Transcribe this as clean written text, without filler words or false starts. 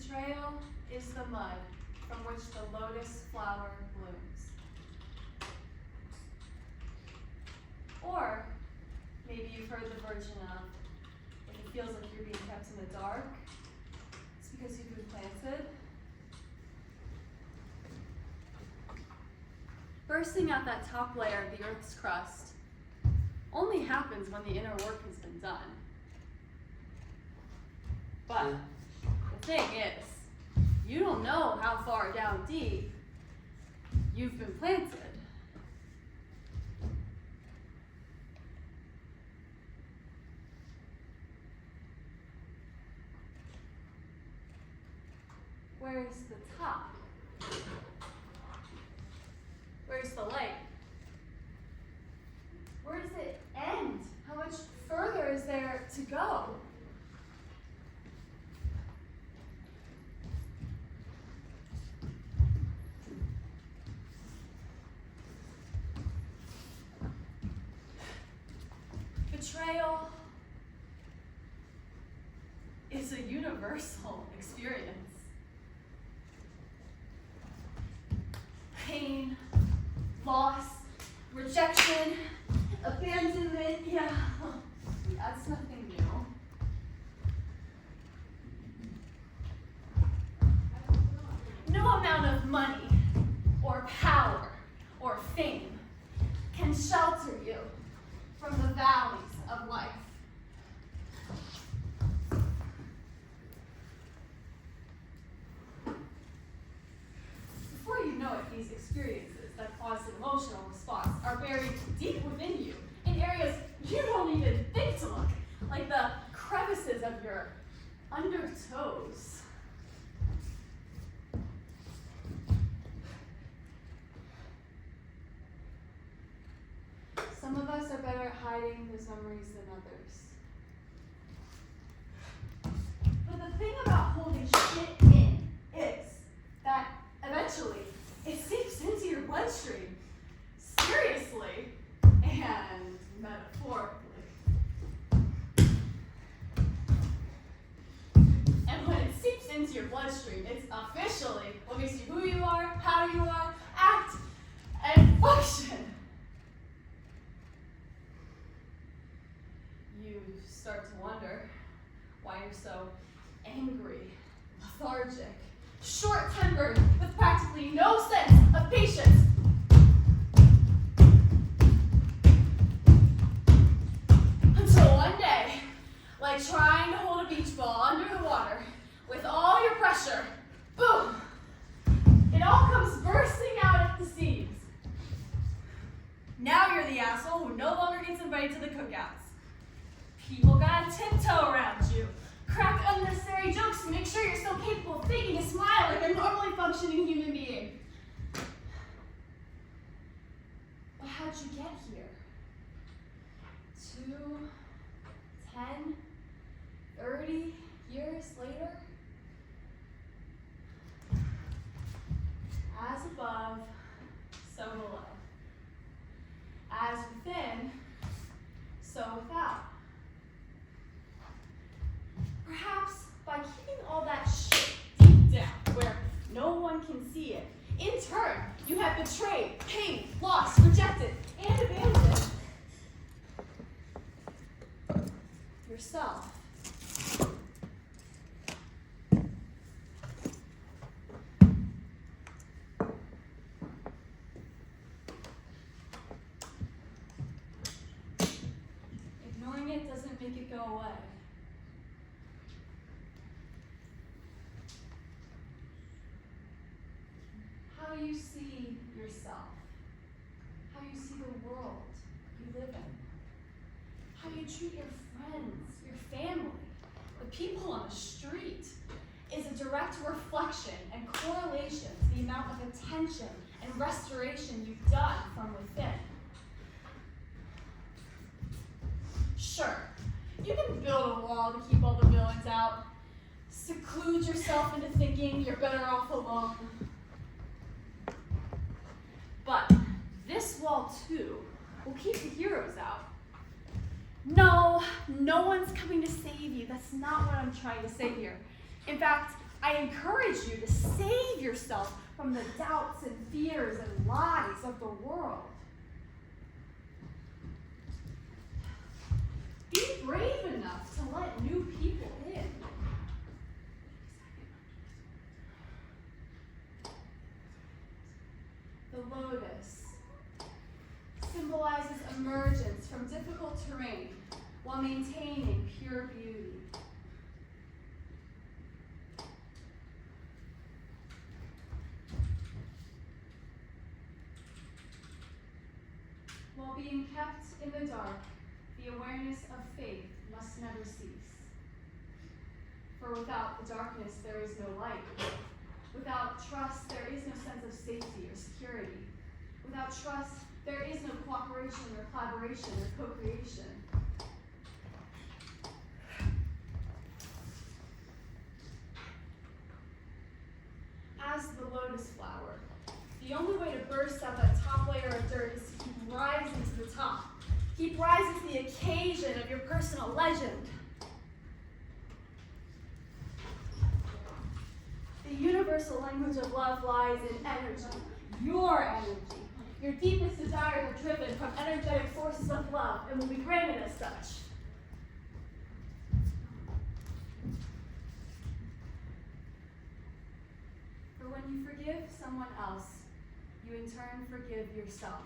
trail is the mud from which the lotus flower blooms. Or maybe you've heard the version of, if it feels like you're being kept in the dark, it's because you've been planted. Bursting out that top layer of the Earth's crust only happens when the inner work has been done. But the thing is, you don't know how far down deep you've been planted. Where's the top? Where's the light? Where does it end? How much further is there to go? Betrayal is a universal experience. Pain, loss, rejection, abandonment, yeah, that's nothing new. No amount of money or power or fame can shelter you from the valleys of life. Before you know it, these experiences that cause an emotional response are buried deep within you in areas you don't even think to look, like the crevices of your undertoes. Some of us are better at hiding those memories than others. But the thing about holding shit in is that eventually it seeps into your bloodstream, seriously and metaphorically. And when it seeps into your bloodstream, it's officially what makes you who you are, how you are, act, and function. You start to wonder why you're so angry, lethargic, short-tempered, with practically no sense of patience. Until one day, like trying to hold a beach ball under the water with all your pressure, boom, it all comes bursting out at the seams. Now you're the asshole who no longer gets invited to the cookouts. People gotta tiptoe around you, crack unnecessary jokes to make sure you're still capable of faking a smile like a normally functioning human being. But how'd you get here? 2, 10, 30 years later? As above, so below. As within, so without. Perhaps by keeping all that shit deep down where no one can see it, in turn, you have betrayed, paid, lost, rejected, and abandoned yourself. Ignoring it doesn't make it go away. How you see yourself, how you see the world you live in, how you treat your friends, your family, the people on the street, is a direct reflection and correlation to the amount of attention and restoration you've done from within. Sure, you can build a wall to keep all the villains out, seclude yourself into thinking you're better off alone. But this wall, too, will keep the heroes out. No one's coming to save you. That's not what I'm trying to say here. In fact, I encourage you to save yourself from the doubts and fears and lies of the world. Be brave enough to let new people in. The lotus symbolizes emergence from difficult terrain while maintaining pure beauty. While being kept in the dark, the awareness of faith must never cease. For without the darkness, there is no light. Without trust, there is no sense of safety or security. Without trust, there is no cooperation or collaboration or co-creation. As the lotus flower, the only way to burst out that top layer of dirt is to keep rising to the top. Keep rising to the occasion of your personal legend. The universal language of love lies in energy, your energy. Your deepest desires are driven from energetic forces of love and will be granted as such. For when you forgive someone else, you in turn forgive yourself.